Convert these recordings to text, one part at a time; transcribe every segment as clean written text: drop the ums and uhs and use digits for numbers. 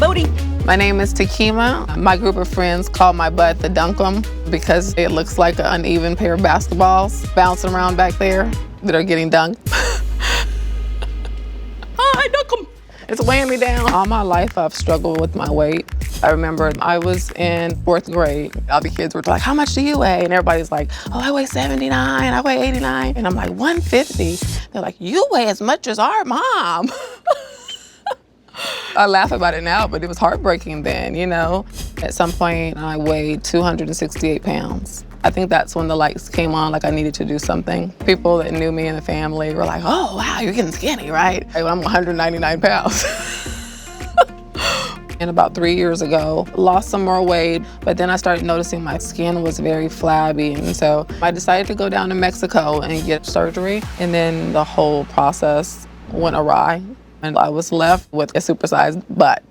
booty. My name is Tekeema. My group of friends call my butt the Dunkum because it looks like an uneven pair of basketballs bouncing around back there that are getting dunked. I dunk 'em. It's weighing me down. All my life I've struggled with my weight. I remember I was in 4th grade. All the kids were like, how much do you weigh? And everybody's like, oh, I weigh 79, I weigh 89. And I'm like, 150. They're like, you weigh as much as our mom. I laugh about it now, but it was heartbreaking then, you know? At some point, I weighed 268 pounds. I think that's when the lights came on, like I needed to do something. People that knew me and the family were like, oh, wow, you're getting skinny, right? I'm 199 pounds. And about 3 years ago, lost some more weight, but then I started noticing my skin was very flabby. And so I decided to go down to Mexico and get surgery. And then the whole process went awry. And I was left with a supersized butt.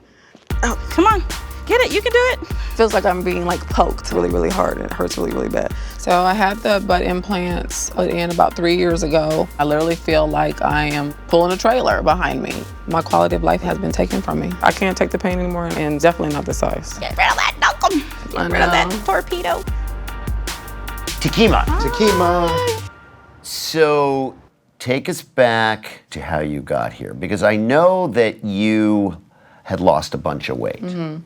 Oh, come on, get it, you can do it. Feels like I'm being like poked really, really hard. It hurts really, really bad. So I had the butt implants in about 3 years ago. I literally feel like I am pulling a trailer behind me. My quality of life has been taken from me. I can't take the pain anymore, and definitely not the size. Get rid of that Dunkum. Get rid of that torpedo. Tekeema. Tekeema. So take us back to how you got here, because I know that you had lost a bunch of weight.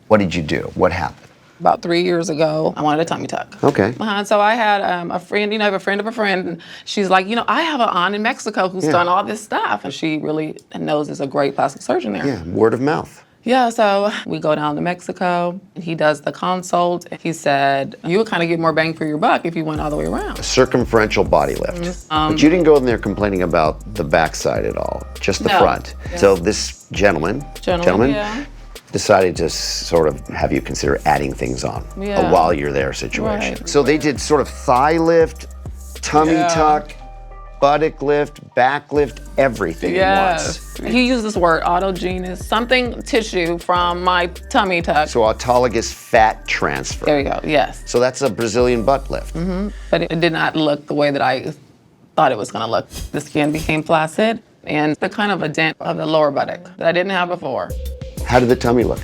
What did you do? What happened? About 3 years ago, I wanted a tummy tuck. Okay. So I had a friend, you know, I have a friend of a friend, and she's like, you know, I have an aunt in Mexico who's done all this stuff, and she really knows there's a great plastic surgeon there. Yeah, word of mouth. Yeah, so we go down to Mexico, and he does the consult. He said, you would kind of get more bang for your buck if you went all the way around. Circumferential body lift. But you didn't go in there complaining about the backside at all, just the front. Yeah. So this gentleman decided to sort of have you consider adding things on a while you're there situation. Right. So they did sort of thigh lift, tummy tuck, buttock lift, back lift, everything at once. He used this word, autogenous, something tissue from my tummy tuck. So autologous fat transfer. There you go, yes. So that's a Brazilian butt lift. But it did not look the way that I thought it was gonna look. The skin became flaccid and the kind of a dent of the lower buttock that I didn't have before. How did the tummy look?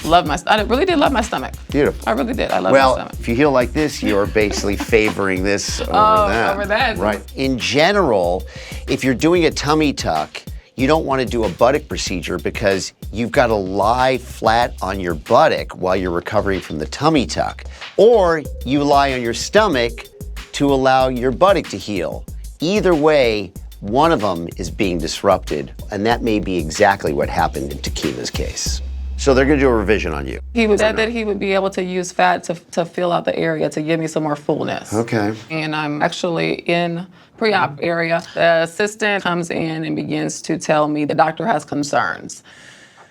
I really did love my stomach. Beautiful. I really did. I love my stomach. Well, if you heal like this, you're basically favoring this over that. Over that. Right. In general, if you're doing a tummy tuck, you don't want to do a buttock procedure because you've got to lie flat on your buttock while you're recovering from the tummy tuck. Or you lie on your stomach to allow your buttock to heal. Either way, one of them is being disrupted, and that may be exactly what happened in Tekeema's case. So they're gonna do a revision on you. He said that he would be able to use fat to fill out the area to give me some more fullness. Okay. And I'm actually in pre-op area. The assistant comes in and begins to tell me the doctor has concerns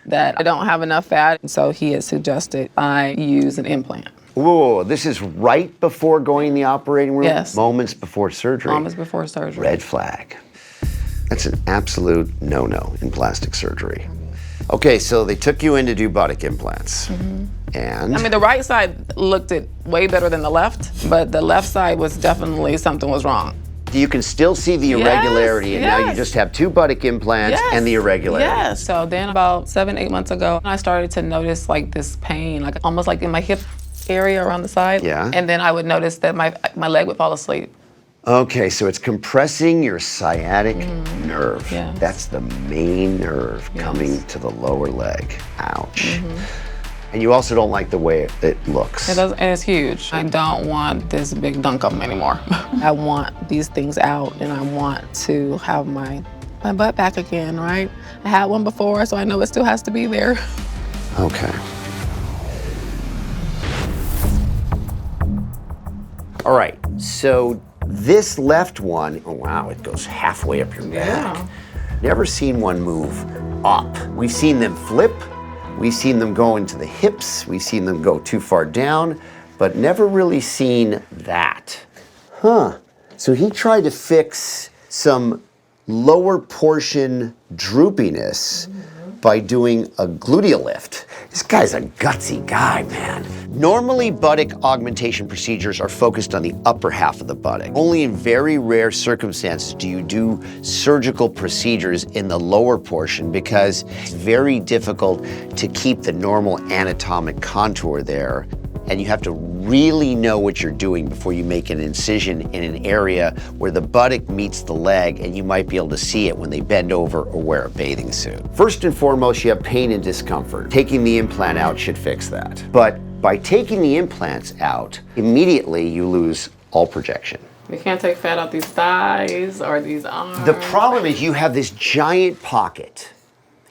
that I don't have enough fat, so he has suggested I use an implant. Whoa, this is right before going in the operating room? Yes. Moments before surgery? Moments before surgery. Red flag. That's an absolute no-no in plastic surgery. Okay, so they took you in to do buttock implants. And? I mean, the right side looked it way better than the left, but the left side was definitely something was wrong. You can still see the irregularity, and now you just have 2 buttock implants and the irregularity. Yes, so then about 7-8 months ago, I started to notice like this pain, like almost like in my hip area around the side. Yeah. And then I would notice that my leg would fall asleep. Okay, so it's compressing your sciatic nerve. Yeah. That's the main nerve coming to the lower leg. Ouch. And you also don't like the way it looks. It does, and it's huge. I don't want this big Dunkum anymore. I want these things out, and I want to have my butt back again, right? I had one before, so I know it still has to be there. Okay. All right, so this left one, oh wow, it goes halfway up your back. Never seen one move up. We've seen them flip, we've seen them go into the hips, we've seen them go too far down, but never really seen that. So he tried to fix some lower portion droopiness by doing a gluteal lift. This guy's a gutsy guy, man. Normally, buttock augmentation procedures are focused on the upper half of the buttock. Only in very rare circumstances do you do surgical procedures in the lower portion because it's very difficult to keep the normal anatomic contour there. And you have to really know what you're doing before you make an incision in an area where the buttock meets the leg, and you might be able to see it when they bend over or wear a bathing suit. First and foremost, you have pain and discomfort. Taking the implant out should fix that. But by taking the implants out, immediately you lose all projection. We can't take fat out these thighs or these arms. The problem is you have this giant pocket.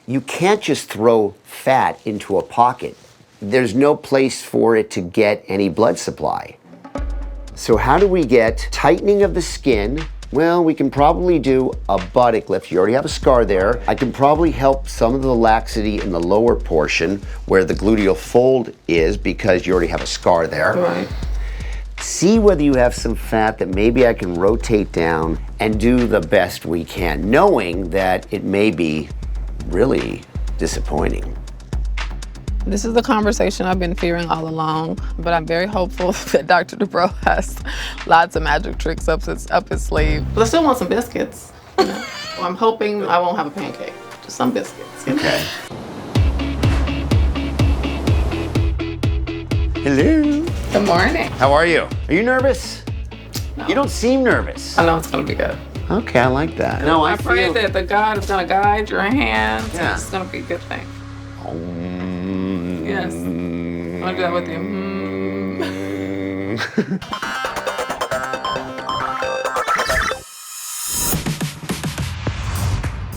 You can't just throw fat into a pocket. There's no place for it to get any blood supply. So how do we get tightening of the skin? Well, we can probably do a buttock lift. You already have a scar there. I can probably help some of the laxity in the lower portion where the gluteal fold is because you already have a scar there. Right. See whether you have some fat that maybe I can rotate down and do the best we can, knowing that it may be really disappointing. This is the conversation I've been fearing all along, but I'm very hopeful that Dr. Dubrow has lots of magic tricks up his sleeve. But I still want some biscuits. You know? Well, I'm hoping I won't have a pancake, just some biscuits. You know? Okay. Hello. Good morning. How are you? Are you nervous? No. You don't seem nervous. I know it's gonna be good. Okay, I like that. No, I pray that the God is gonna guide your hands. Yeah. It's gonna be a good thing. Yes. I wanna do that with you.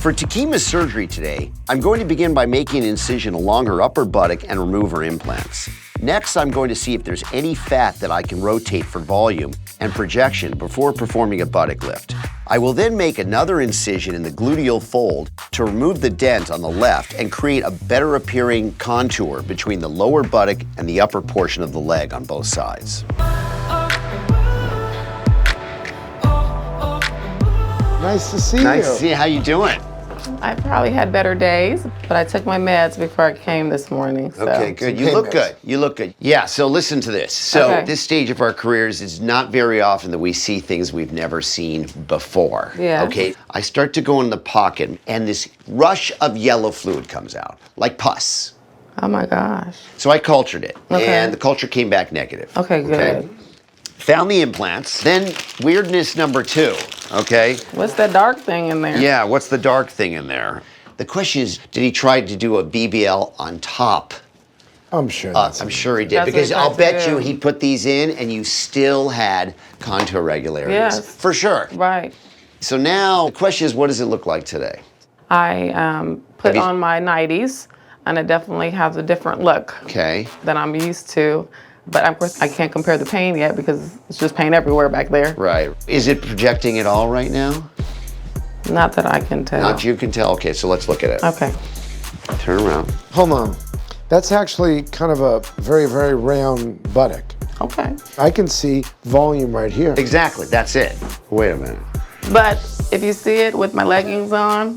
For Tekeema's surgery today, I'm going to begin by making an incision along her upper buttock and remove her implants. Next, I'm going to see if there's any fat that I can rotate for volume and projection before performing a buttock lift. I will then make another incision in the gluteal fold to remove the dent on the left and create a better appearing contour between the lower buttock and the upper portion of the leg on both sides. Nice to see you. Nice to see you. How you doing? I probably had better days, but I took my meds before I came this morning. So. Okay, good. You look good. You look good. Yeah, so listen to this. So Okay. this stage of our careers is not very often that we see things we've never seen before. Yeah. Okay, I start to go in the pocket and this rush of yellow fluid comes out, like pus. Oh my gosh. So I cultured it, Okay. and the culture came back negative. Okay, good. Found the implants. Then weirdness number 2, okay? What's that dark thing in there? Yeah, what's the dark thing in there? The question is, did he try to do a BBL on top? I'm sure that's I'm sure he did, That's what because he I'll tried to bet do. you he put these in and you still had contour regularities. Yes. For sure. Right. So now the question is, what does it look like today? I put Have you- on my 90s, and it definitely has a different look Okay. than I'm used to. But of course, I can't compare the pain yet because it's just pain everywhere back there. Right. Is it projecting at all right now? Not that I can tell. Not you can tell. Okay, so let's look at it. Okay. Turn around. Hold on. That's actually kind of a very, very round buttock. Okay. I can see volume right here. Exactly, that's it. Wait a minute. But if you see it with my leggings on,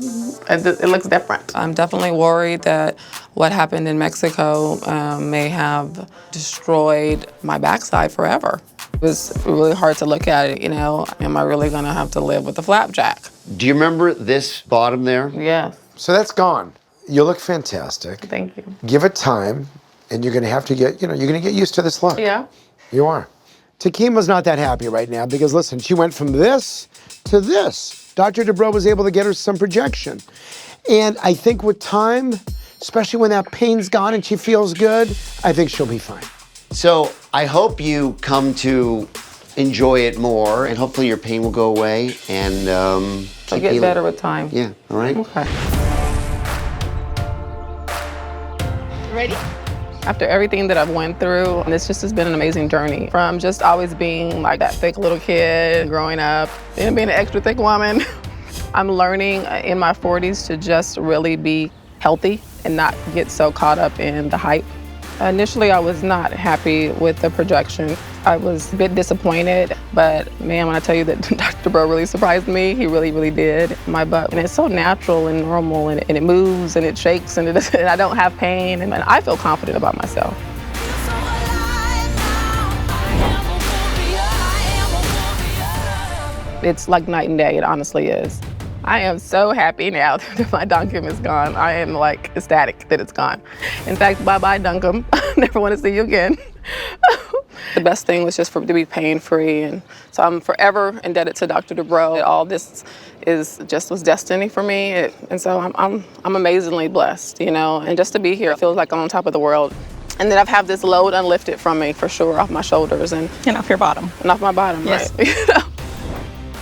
it looks different. I'm definitely worried that what happened in Mexico may have destroyed my backside forever. It was really hard to look at it, you know. Am I really gonna have to live with a flapjack? Do you remember this bottom there? Yes, So that's gone. You look fantastic. thank you. Give it time, and you're gonna have to get, you're gonna get used to this look. Yeah. You are. Tekeema's not that happy right now because listen, she went from this to this. Dr. Dubrow was able to get her some projection. And I think with time, especially when that pain's gone and she feels good, I think she'll be fine. So I hope you come to enjoy it more, and hopefully your pain will go away and I'll keep get healing. better with time. Yeah, all right? Okay. Ready? After everything that I've went through, this just has been an amazing journey. From just always being like that thick little kid growing up and being an extra thick woman, I'm learning in my 40s to just really be healthy and not get so caught up in the hype. Initially, I was not happy with the projection. I was a bit disappointed, but man, when I tell you that Dr. Dubrow really surprised me, he really, really did. My butt, and it's so natural and normal, and it moves and it shakes, and I don't have pain, and I feel confident about myself. So alive. It's like night and day, it honestly is. I am so happy now that my Duncum is gone. I am like ecstatic that it's gone. In fact, bye-bye Duncum. Never want to see you again. The best thing was just to be pain-free, and so I'm forever indebted to Dr. Dubrow. All this was destiny for me, and so I'm amazingly blessed, you know. And just to be here, it feels like I'm on top of the world, and then I've had this load unlifted from me for sure, off my shoulders and off your bottom. And off my bottom, yes. Right? You know?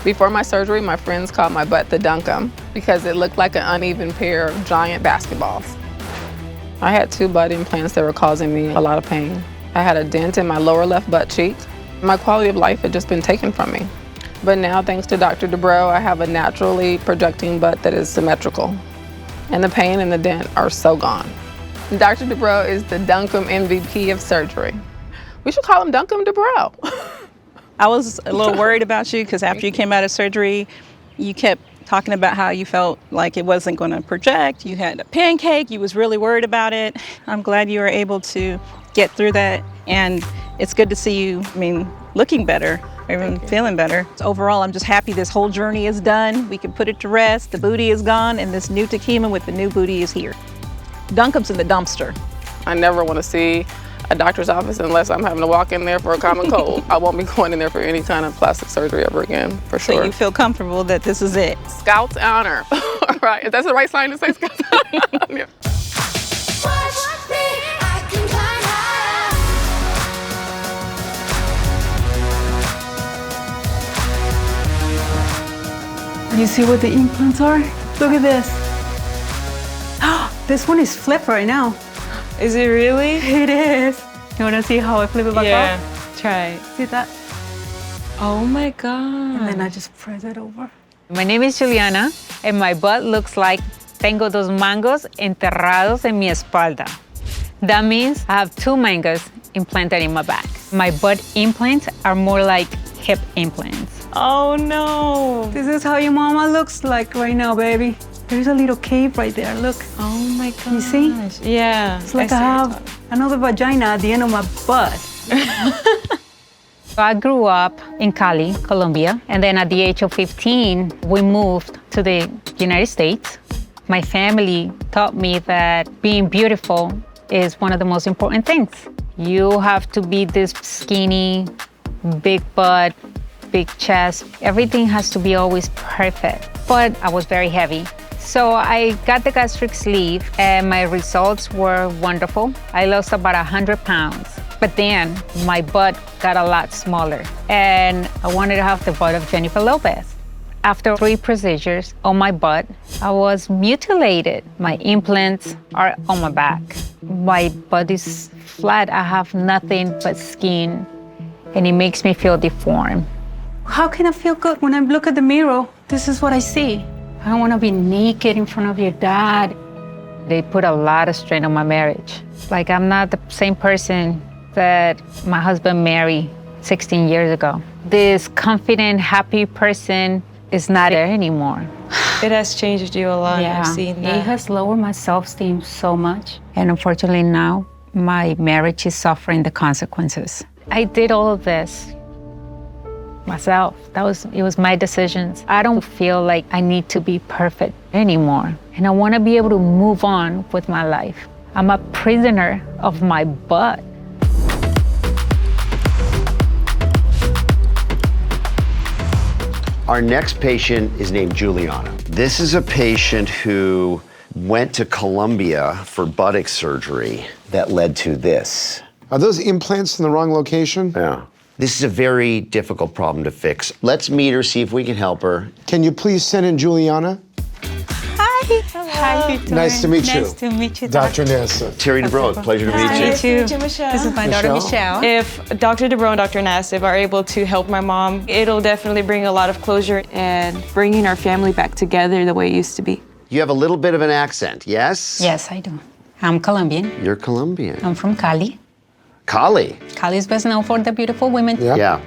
Before my surgery, my friends called my butt the Duncum because it looked like an uneven pair of giant basketballs. I had 2 butt implants that were causing me a lot of pain. I had a dent in my lower left butt cheek. My quality of life had just been taken from me. But now, thanks to Dr. Dubrow, I have a naturally projecting butt that is symmetrical. And the pain and the dent are so gone. Dr. Dubrow is the Duncum MVP of surgery. We should call him Duncum Dubrow. I was a little worried about you because after you came out of surgery, you kept talking about how you felt like it wasn't going to project. You had a pancake. You was really worried about it. I'm glad you were able to get through that. And it's good to see you, looking better, even feeling better. So overall, I'm just happy this whole journey is done. We can put it to rest. The booty is gone, and this new Tekeema with the new booty is here. Duncum's in the dumpster. I never want to see a doctor's office unless I'm having to walk in there for a common cold. I won't be going in there for any kind of plastic surgery ever again, for sure. So you feel comfortable that this is it? Scout's honor. Right, is that the right sign to say Scout's honor? Yeah. You see what the implants are? Look at this. This one is flipped right now. Is it really? It is. You wanna see how I flip it back Yeah, up? try it. See that? Oh my God. And then I just press it over. My name is Yuliana, and my butt looks like tengo dos mangos enterrados en mi espalda. That means I have 2 mangoes implanted in my back. My butt implants are more like hip implants. Oh no. This is how your mama looks like right now, baby. There's a little cave right there, look. Oh my God. You see? Yeah. It's like I have another vagina at the end of my butt. I grew up in Cali, Colombia, and then at the age of 15, we moved to the United States. My family taught me that being beautiful is one of the most important things. You have to be this skinny, big butt, big chest. Everything has to be always perfect. But I was very heavy. So I got the gastric sleeve and my results were wonderful. I lost about 100 pounds. But then my butt got a lot smaller and I wanted to have the butt of Jennifer Lopez. After 3 procedures on my butt, I was mutilated. My implants are on my back. My butt is flat. I have nothing but skin and it makes me feel deformed. How can I feel good when I look at the mirror? This is what I see. I don't want to be naked in front of your dad. They put a lot of strain on my marriage. Like I'm not the same person that my husband married 16 years ago. This confident, happy person is not there anymore. It has changed you a lot. Yeah, I've seen that. it has lowered my self-esteem so much. And unfortunately now, my marriage is suffering the consequences. I did all of this myself. It was my decisions. I don't feel like I need to be perfect anymore. And I want to be able to move on with my life. I'm a prisoner of my butt. Our next patient is named Yuliana. This is a patient who went to Colombia for buttock surgery that led to this. Are those implants in the wrong location? Yeah. This is a very difficult problem to fix. Let's meet her, see if we can help her. Can you please send in Juliana? Hi. How you doing? Nice to meet you. Nice to meet you, Dr. Nassif. Terry Dubrow, pleasure to meet you. Nice to meet you, Michelle. This is my daughter, Michelle. If Dr. Dubrow and Dr. Nassif are able to help my mom, it'll definitely bring a lot of closure and bringing our family back together the way it used to be. You have a little bit of an accent, yes? Yes, I do. I'm Colombian. You're Colombian. I'm from Cali. Cali. Cali is best known for the beautiful women Yeah.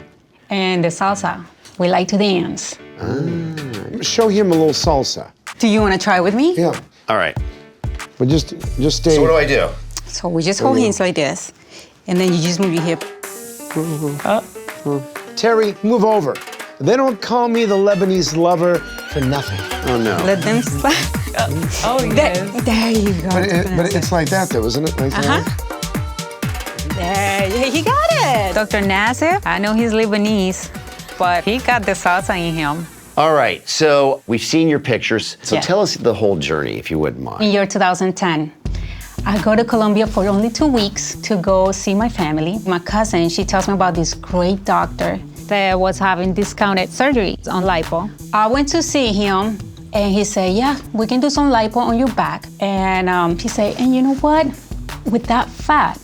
and the salsa. We like to dance. Show him a little salsa. Do you want to try with me? Yeah. All right. But just stay. So what do I do? So we just hold hands like this, and then you just move your hip. Terry, move over. They don't call me the Lebanese lover for nothing. Oh no. Let them slap. Oh, yes. There you go. But it's like that though, isn't it? Like that? There, he got it. Dr. Nassif, I know he's Lebanese, but he got the salsa in him. All right, so we've seen your pictures. So Yeah. tell us the whole journey, if you wouldn't mind. In year 2010, I go to Colombia for only 2 weeks to go see my family. My cousin, she tells me about this great doctor that was having discounted surgeries on lipo. I went to see him, and he said, yeah, we can do some lipo on your back. And he said, and you know what? With that fat,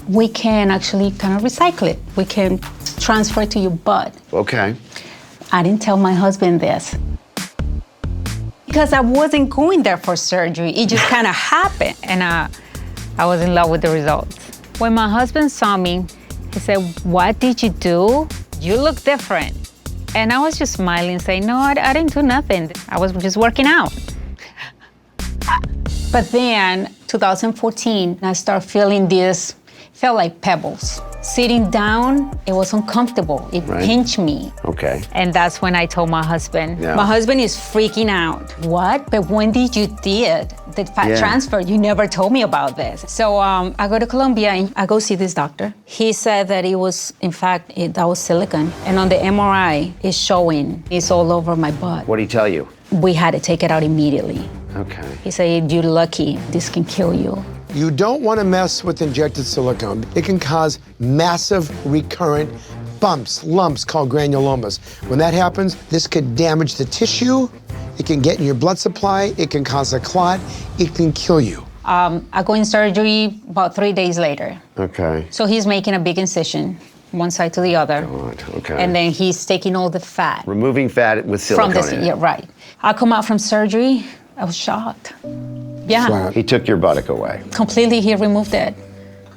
we can actually kind of recycle it. We can transfer it to your butt. Okay. I didn't tell my husband this because I wasn't going there for surgery. It just kind of happened, and I was in love with the results. When my husband saw me, he said, what did you do? You look different. And I was just smiling, saying, no, I didn't do nothing. I was just working out. But then, 2014, I started feeling this, felt like pebbles. Sitting down, it was uncomfortable. It pinched me. Okay. And that's when I told my husband. Yeah. My husband is freaking out. What? But when did you did the fat transfer? You never told me about this. So I go to Colombia and I go see this doctor. He said that it was, in fact, that was silicone. And on the MRI, it's showing it's all over my butt. What did he tell you? We had to take it out immediately. Okay. He said, you're lucky. This can kill you. You don't want to mess with injected silicone. It can cause massive recurrent bumps, lumps called granulomas. When that happens, this could damage the tissue. It can get in your blood supply. It can cause a clot. It can kill you. I go in surgery about 3 days later. Okay. So he's making a big incision, one side to the other. God, okay. And then he's taking all the fat. Removing fat with silicone From in it. yeah, right. I come out from surgery, I was shocked. Yeah, Flat. He took your buttock away. completely, he removed it.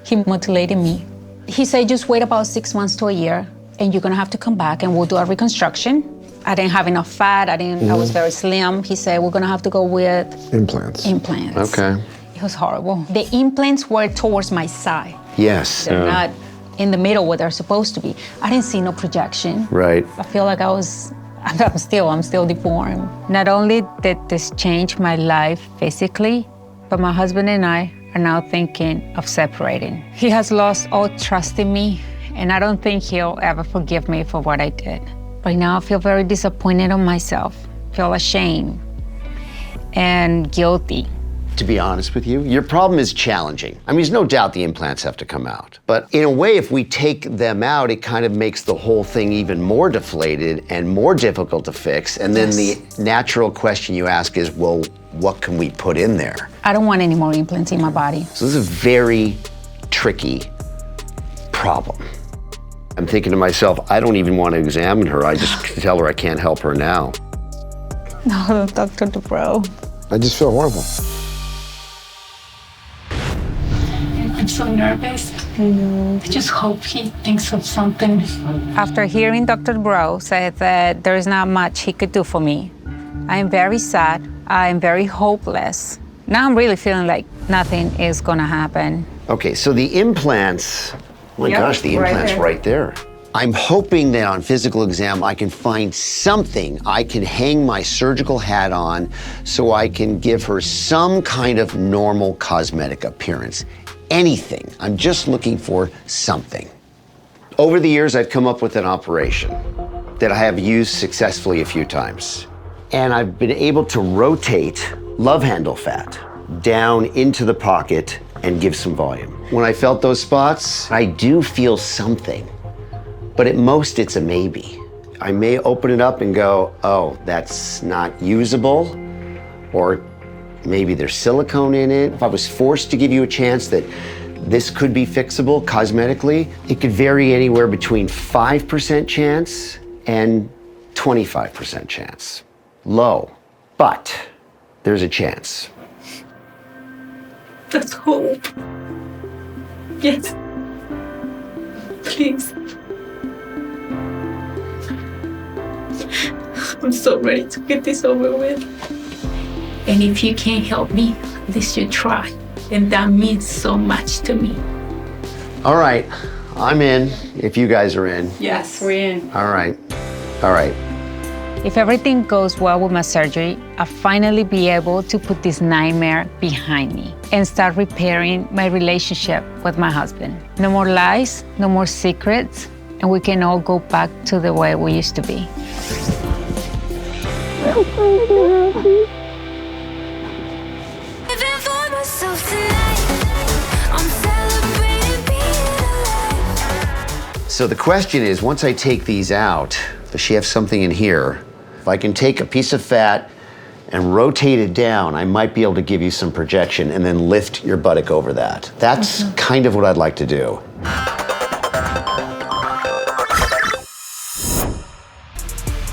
He mutilated me. He said, just wait about 6 months to a year, and you're gonna have to come back and we'll do a reconstruction. I didn't have enough fat, I was very slim. He said, we're gonna have to go with Implants. implants. Okay. It was horrible. The implants were towards my side. Yes. They're not in the middle where they're supposed to be. I didn't see no projection. Right. I feel like I'm still deformed. Not only did this change my life physically, but my husband and I are now thinking of separating. He has lost all trust in me, and I don't think he'll ever forgive me for what I did. Right now, I feel very disappointed in myself, feel ashamed and guilty. To be honest with you, your problem is challenging. I mean, there's no doubt the implants have to come out. But in a way, if we take them out, it kind of makes the whole thing even more deflated and more difficult to fix. And then the natural question you ask is, well, what can we put in there? I don't want any more implants in my body. So this is a very tricky problem. I'm thinking to myself, I don't even want to examine her. I just tell her I can't help her now. No, Dr. Dubrow. I just feel horrible. I'm so nervous. I just hope he thinks of something. After hearing Dr. Dubrow say that there is not much he could do for me, I am very sad. I am very hopeless. Now I'm really feeling like nothing is gonna happen. Okay, so the implants, oh my gosh, the right implant's there. right there. I'm hoping that on physical exam, I can find something I can hang my surgical hat on so I can give her some kind of normal cosmetic appearance. Anything. I'm just looking for something. Over the years, I've come up with an operation that I have used successfully a few times. And I've been able to rotate love handle fat down into the pocket and give some volume. When I felt those spots, I do feel something, but at most it's a maybe. I may open it up and go, oh, that's not usable, or maybe there's silicone in it. If I was forced to give you a chance that this could be fixable cosmetically, it could vary anywhere between 5% chance and 25% chance. Low, but there's a chance. Let's hope. Yes. Please. I'm so ready to get this over with. And if you can't help me, at least you try. And that means so much to me. All right, I'm in, if you guys are in. Yes, we're in. All right. All right. If everything goes well with my surgery, I'll finally be able to put this nightmare behind me and start repairing my relationship with my husband. No more lies, no more secrets, and we can all go back to the way we used to be. So the question is, once I take these out, does she have something in here? If I can take a piece of fat and rotate it down, I might be able to give you some projection and then lift your buttock over that. That's kind of what I'd like to do.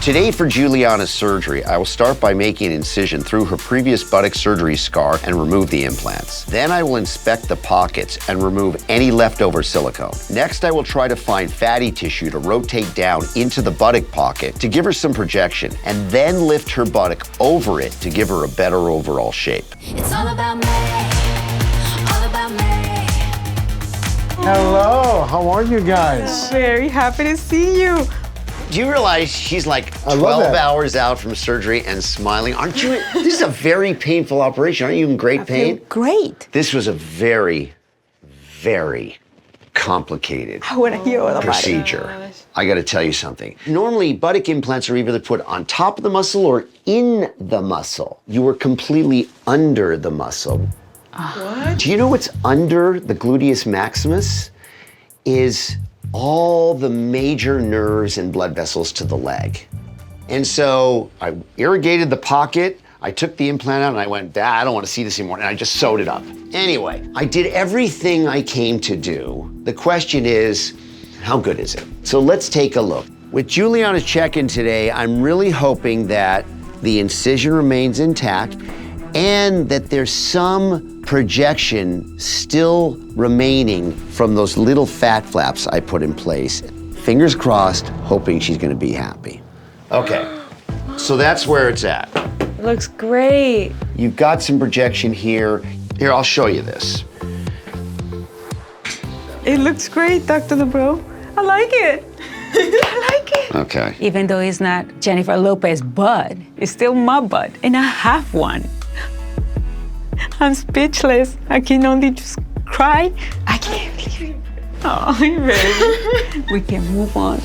Today for Yuliana's surgery, I will start by making an incision through her previous buttock surgery scar and remove the implants. Then I will inspect the pockets and remove any leftover silicone. Next, I will try to find fatty tissue to rotate down into the buttock pocket to give her some projection, and then lift her buttock over it to give her a better overall shape. It's all about me, all about me. Hello, how are you guys? Very happy to see you. Do you realize she's like I love 12 that. hours out from surgery and smiling? Aren't you? This is a very painful operation. Aren't you in great pain? Great. This was a very, very complicated I want to hear all about it. procedure. I got to tell you something. Normally, buttock implants are either put on top of the muscle or in the muscle. You were completely under the muscle. What? Do you know what's under the gluteus maximus? Is all the major nerves and blood vessels to the leg. And so I irrigated the pocket, I took the implant out and I went, I don't want to see this anymore, and I just sewed it up. Anyway, I did everything I came to do. The question is, how good is it? So let's take a look. With Yuliana's check-in today, I'm really hoping that the incision remains intact and that there's some projection still remaining from those little fat flaps I put in place. Fingers crossed, hoping she's gonna be happy. Okay, so that's where it's at. Looks great. You've got some projection here. Here, I'll show you this. It looks great, Dr. Dubrow. I like it. I like it. Okay. Even though it's not Jennifer Lopez's butt, it's still my butt, and I have one. I'm speechless. I can only just cry. I can't believe it. Oh, baby. We can move on.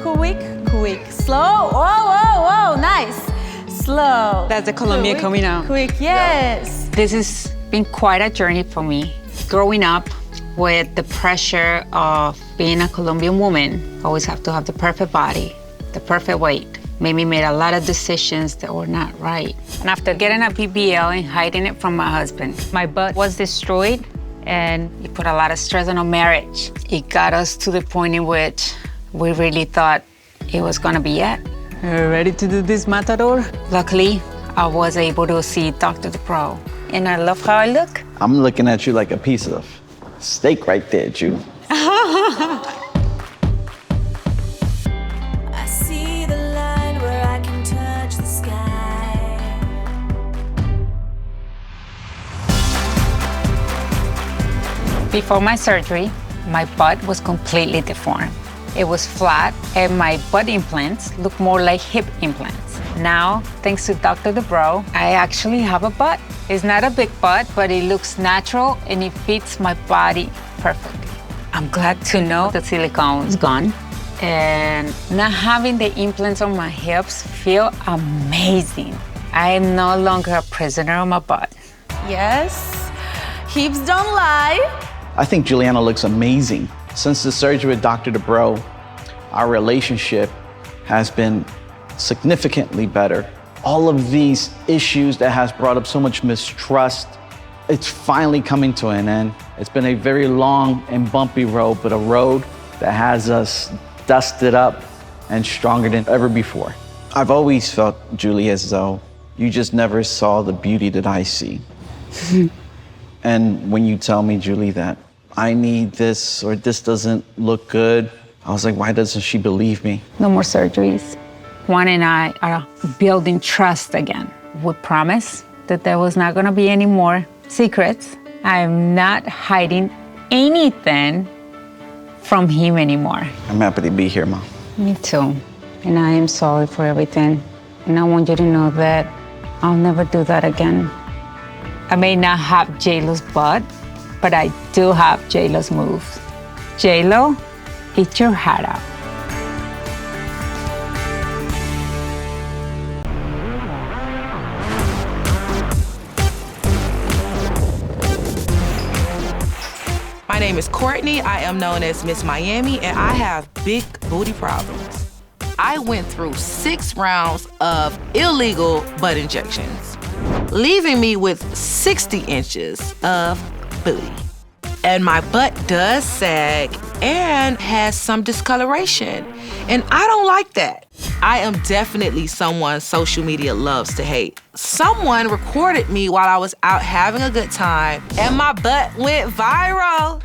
Quick, slow. Whoa, nice. Slow. That's the Colombia coming out. Quick, yes. This has been quite a journey for me. Growing up with the pressure of being a Colombian woman, always have to have the perfect body, the perfect weight. Made me make a lot of decisions that were not right. And after getting a BBL and hiding it from my husband, my butt was destroyed and it put a lot of stress on our marriage. It got us to the point in which we really thought it was gonna be it. Ready to do this, Matador? Luckily, I was able to see Dr. Dubrow, and I love how I look. I'm looking at you like a piece of steak right there, Ju. I see the line where I can touch the sky. Before my surgery, my butt was completely deformed. It was flat, and my butt implants looked more like hip implants. Now, thanks to Dr. Dubrow, I actually have a butt. It's not a big butt, but it looks natural and it fits my body perfectly. I'm glad to know the silicone is gone, and not having the implants on my hips feel amazing. I am no longer a prisoner of my butt. Yes. Hips don't lie. I think Yuliana looks amazing. Since the surgery with Dr. Dubrow, our relationship has been significantly better. All of these issues that has brought up so much mistrust, it's finally coming to an end. It's been a very long and bumpy road, but a road that has us dusted up and stronger than ever before. I've always felt, Julie, as though you just never saw the beauty that I see. And when you tell me, Julie, that I need this or this doesn't look good, I was like, why doesn't she believe me? No more surgeries. Juan and I are building trust again. We promised that there was not gonna be any more secrets. I am not hiding anything from him anymore. I'm happy to be here, Mom. Me too. And I am sorry for everything. And I want you to know that I'll never do that again. I may not have J-Lo's butt, but I do have J-Lo's moves. J-Lo, eat your heart out. My name is Courtney. I am known as Miss Miami, and I have big booty problems. I went through 6 rounds of illegal butt injections, leaving me with 60 inches of booty. And my butt does sag and has some discoloration, and I don't like that. I am definitely someone social media loves to hate. Someone recorded me while I was out having a good time, and my butt went viral.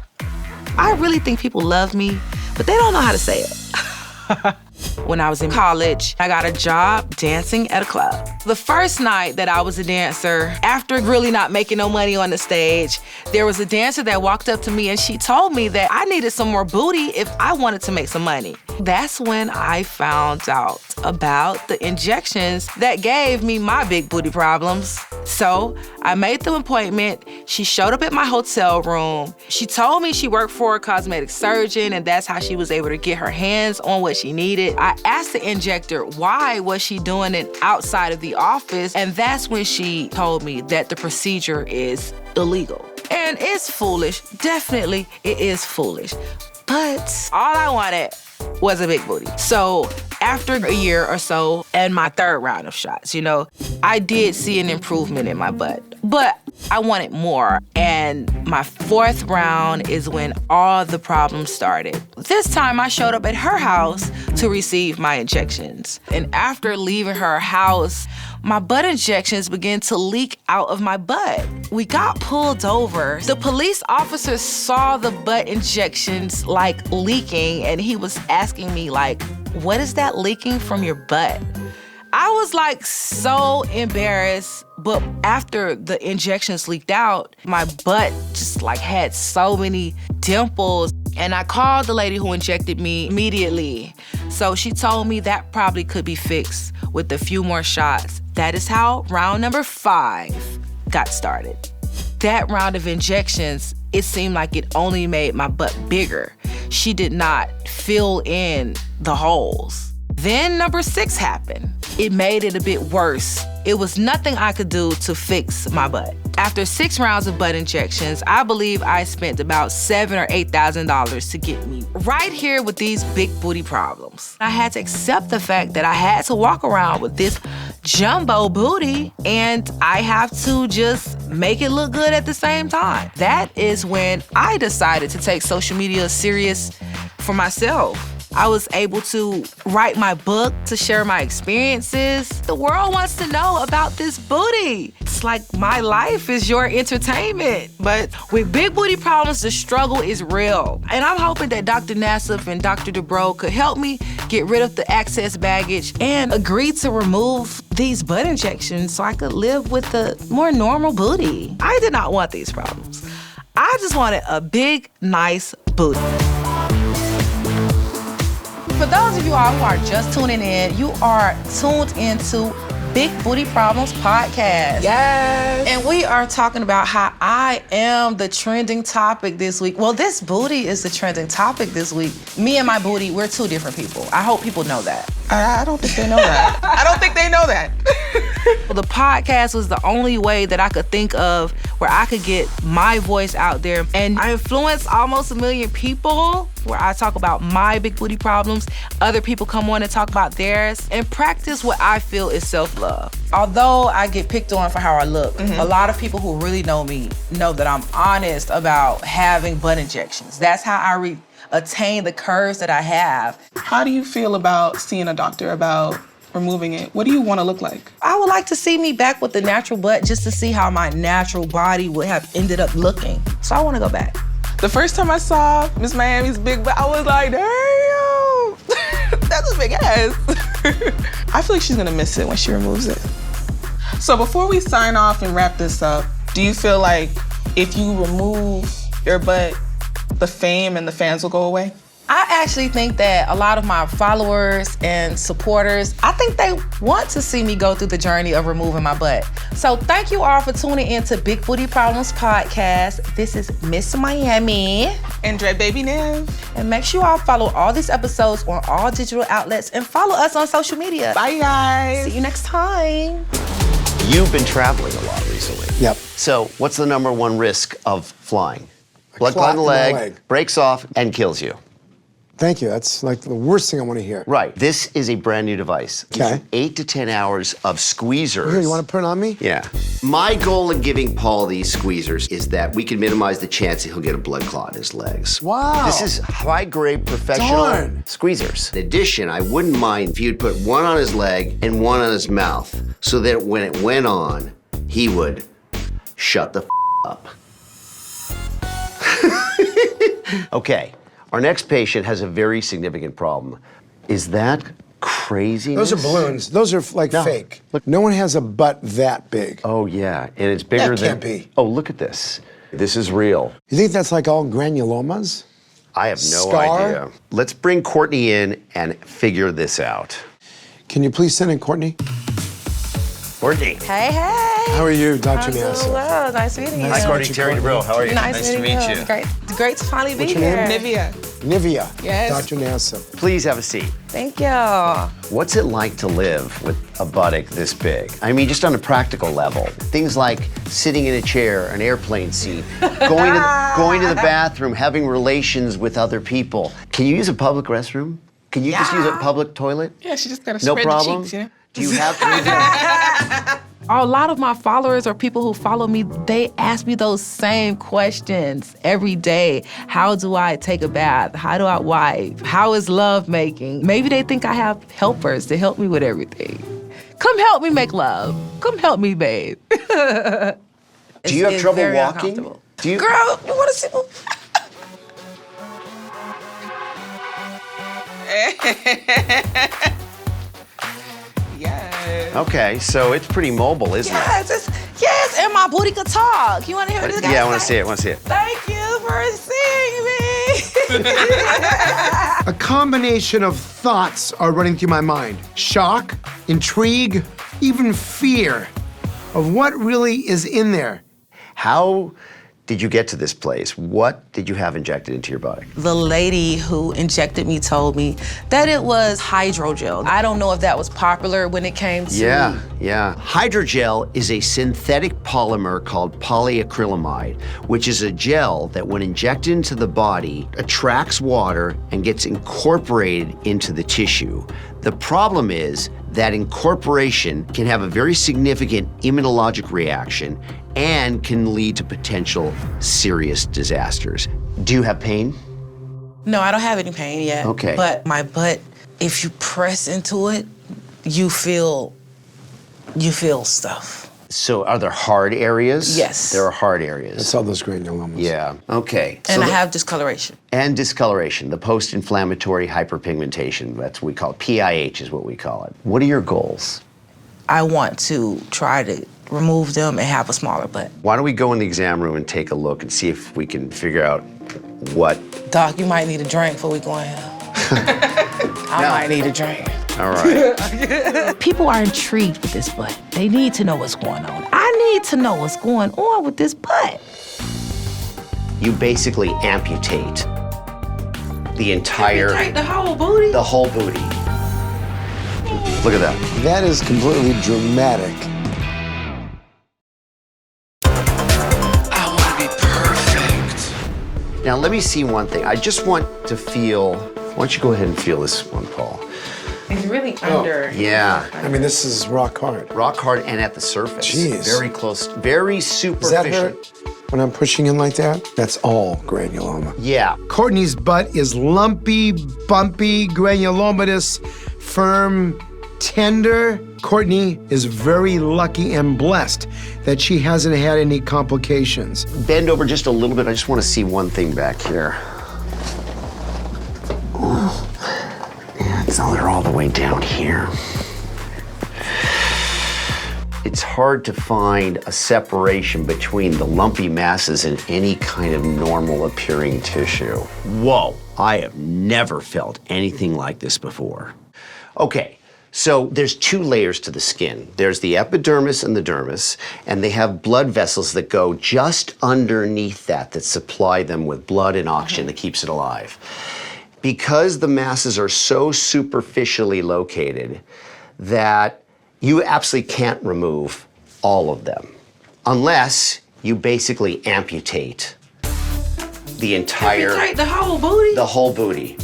I really think people love me, but they don't know how to say it. When I was in college, I got a job dancing at a club. The first night that I was a dancer, after really not making no money on the stage, there was a dancer that walked up to me and she told me that I needed some more booty if I wanted to make some money. That's when I found out about the injections that gave me my big booty problems. So I made the appointment. She showed up at my hotel room. She told me she worked for a cosmetic surgeon and that's how she was able to get her hands on what she needed. I asked the injector why was she doing it outside of the office, and that's when she told me that the procedure is illegal. And it's foolish, definitely it is foolish. But all I wanted was a big booty. So after a year or so and my 3rd round of shots, I did see an improvement in my butt, but I wanted more. And my 4th round is when all the problems started. This time I showed up at her house to receive my injections. And after leaving her house, my butt injections began to leak out of my butt. We got pulled over. The police officer saw the butt injections leaking, and he was asking me what is that leaking from your butt? I was so embarrassed, but after the injections leaked out, my butt just had so many dimples. And I called the lady who injected me immediately. So she told me that probably could be fixed with a few more shots. That is how round number 5 got started. That round of injections, it seemed like it only made my butt bigger. She did not fill in the holes. Then number 6 happened. It made it a bit worse. It was nothing I could do to fix my butt. After 6 rounds of butt injections, I believe I spent about $7,000 or $8,000 to get me right here with these big booty problems. I had to accept the fact that I had to walk around with this jumbo booty, and I have to just make it look good at the same time. That is when I decided to take social media serious for myself. I was able to write my book to share my experiences. The world wants to know about this booty. It's like my life is your entertainment. But with big booty problems, the struggle is real. And I'm hoping that Dr. Nassif and Dr. Dubrow could help me get rid of the excess baggage and agree to remove these butt injections so I could live with a more normal booty. I did not want these problems. I just wanted a big, nice booty. For those of you all who are just tuning in, you are tuned into Big Booty Problems Podcast. Yes. And we are talking about how I am the trending topic this week. Well, this booty is the trending topic this week. Me and my booty, we're 2 different people. I hope people know that. I don't think they know that. I don't think they know that. Well, the podcast was the only way that I could think of where I could get my voice out there. And I influence almost 1 million people where I talk about my big booty problems. Other people come on and talk about theirs and practice what I feel is self-love. Although I get picked on for how I look, a lot of people who really know me know that I'm honest about having butt injections. That's how I attain the curves that I have. How do you feel about seeing a doctor about removing it? What do you want to look like? I would like to see me back with the natural butt just to see how my natural body would have ended up looking. So I want to go back. The first time I saw Miss Miami's big butt, I was like, damn, that's a big ass. I feel like she's gonna miss it when she removes it. So before we sign off and wrap this up, do you feel like if you remove your butt, the fame and the fans will go away? I actually think that a lot of my followers and supporters, I think they want to see me go through the journey of removing my butt. So thank you all for tuning into Big Booty Problems Podcast. This is Miss Miami. And Dre Baby Nev. And make sure you all follow all these episodes on all digital outlets and follow us on social media. Bye, guys. See you next time. You've been traveling a lot recently. Yep. So what's the number one risk of flying? Blood clot clot in the leg, breaks off, and kills you. Thank you. That's like the worst thing I want to hear. Right. This is a brand new device. Okay. 8 to 10 hours of squeezers. Here, you want to put it on me? Yeah. My goal in giving Paul these squeezers is that we can minimize the chance that he'll get a blood clot in his legs. Wow. This is high-grade professional squeezers. In addition, I wouldn't mind if you'd put one on his leg and one on his mouth so that when it went on, he would shut the up. Okay. Our next patient has a very significant problem. Is that craziness? Those are balloons. Those are like fake. Look, no one has a butt that big. Oh, yeah. And it's bigger That can't be. Oh, look at this. This is real. You think that's like all granulomas? I have no Scar? idea. Let's bring Courtney in and figure this out. Can you please send in Courtney? Courtney. Hey, hey. How are you, Dr. I'm doing Nassif? well. Nice meeting you. Hi, Courtney. Terry Dubrow. How are you? Nice to meet you. Great to finally be What's your here. name? Nivea. Yes. Dr. Nassif. Please have a seat. Thank you. What's it like to live with a buttock this big? I mean, just on a practical level. Things like sitting in a chair, an airplane seat, going to the bathroom, having relations with other people. Can you use a public restroom? Can you just use a public toilet? Yeah, she just gotta No spread problem? the cheeks, you know? Do you have A lot of my followers or people who follow me, they ask me those same questions every day. How do I take a bath? How do I wipe? How is love making? Maybe they think I have helpers to help me with everything. Come help me make love. Come help me bathe. Do you have trouble walking? Do you? Girl, you want to see? Yes. Okay, so it's pretty mobile, isn't it? Yes, and my booty could talk. You want to hear this? Yeah, I want to see it. Thank you for seeing me. A combination of thoughts are running through my mind. Shock, intrigue, even fear of what really is in there. How did you get to this place? What did you have injected into your body? The lady who injected me told me that it was hydrogel. I don't know if that was popular when it came to... Yeah. Hydrogel is a synthetic polymer called polyacrylamide, which is a gel that when injected into the body, attracts water and gets incorporated into the tissue. The problem is that incorporation can have a very significant immunologic reaction and can lead to potential serious disasters. Do you have pain? No, I don't have any pain yet. Okay. But my butt, if you press into it, you feel stuff. So are there hard areas? Yes. There are hard areas. That's all those granulomas. Yeah, okay. And I have discoloration. And discoloration, the post-inflammatory hyperpigmentation. That's what we call it. PIH is what we call it. What are your goals? I want to try to remove them and have a smaller butt. Why don't we go in the exam room and take a look and see if we can figure out what... Doc, you might need a drink before we go in here. I might need a drink. All right. People are intrigued with this butt. They need to know what's going on. I need to know what's going on with this butt. You basically amputate the entire... Amputate the whole booty? The whole booty. Look at that. That is completely dramatic. I want to be perfect. Now, let me see one thing. I just want to feel... Why don't you go ahead and feel this one, Paul? It's really under. Yeah. I mean, this is rock hard. Rock hard and at the surface. Jeez. Very close, very Does superficial. that hurt when I'm pushing in like that? That's all granuloma. Yeah. Courtney's butt is lumpy, bumpy, granulomatous, firm, tender. Courtney is very lucky and blessed that she hasn't had any complications. Bend over just a little bit. I just want to see one thing back here. Yeah, it's all, they're all the way down here. it's hard to find a separation between the lumpy masses and any kind of normal appearing tissue. Whoa, I have never felt anything like this before. Okay, so there's 2 layers to the skin. There's the epidermis and the dermis, and they have blood vessels that go just underneath that supply them with blood and oxygen that keeps it alive. Because the masses are so superficially located that you absolutely can't remove all of them unless you basically amputate the entire... Amputate the whole booty? The whole booty.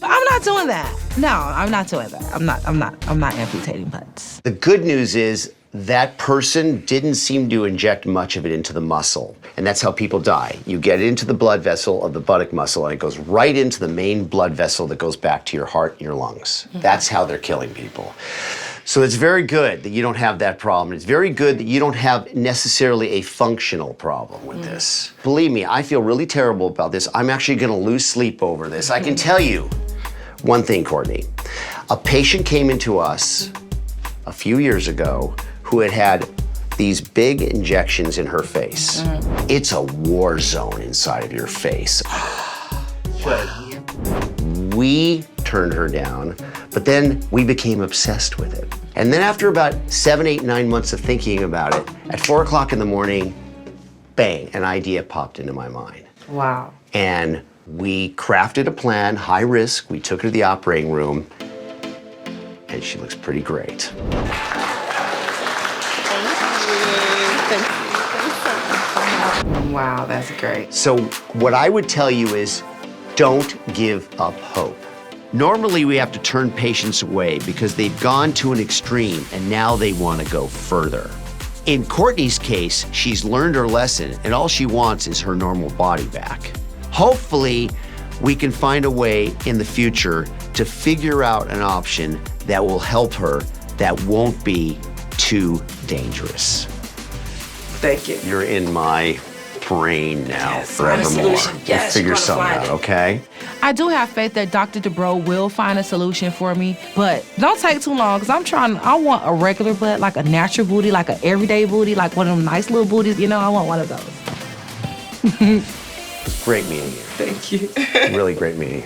I'm not doing that. No, I'm not doing that. I'm not amputating butts. The good news is that person didn't seem to inject much of it into the muscle. And that's how people die. You get it into the blood vessel of the buttock muscle and it goes right into the main blood vessel that goes back to your heart and your lungs. That's how they're killing people. So it's very good that you don't have that problem. It's very good that you don't have necessarily a functional problem with this. Believe me, I feel really terrible about this. I'm actually gonna lose sleep over this. I can tell you one thing, Courtney. A patient came into us a few years ago who had these big injections in her face. It's a war zone inside of your face. We turned her down, but then we became obsessed with it. And then after about 7, 8, 9 months of thinking about it, at 4 o'clock in the morning, bang, an idea popped into my mind. Wow. And we crafted a plan, high risk. We took her to the operating room, and she looks pretty great. Wow, that's great. So what I would tell you is don't give up hope. Normally we have to turn patients away because they've gone to an extreme and now they want to go further. In Courtney's case, she's learned her lesson and all she wants is her normal body back. Hopefully, we can find a way in the future to figure out an option that will help her that won't be too dangerous. Thank you. You're in my brain now forevermore. Solution. Yes, We'll figure something out, okay? I do have faith that Dr. Dubrow will find a solution for me, but don't take too long because I want a regular butt, like a natural booty, like an everyday booty, like one of them nice little booties. You know, I want one of those. Great meeting you. Thank you. Really great meeting you.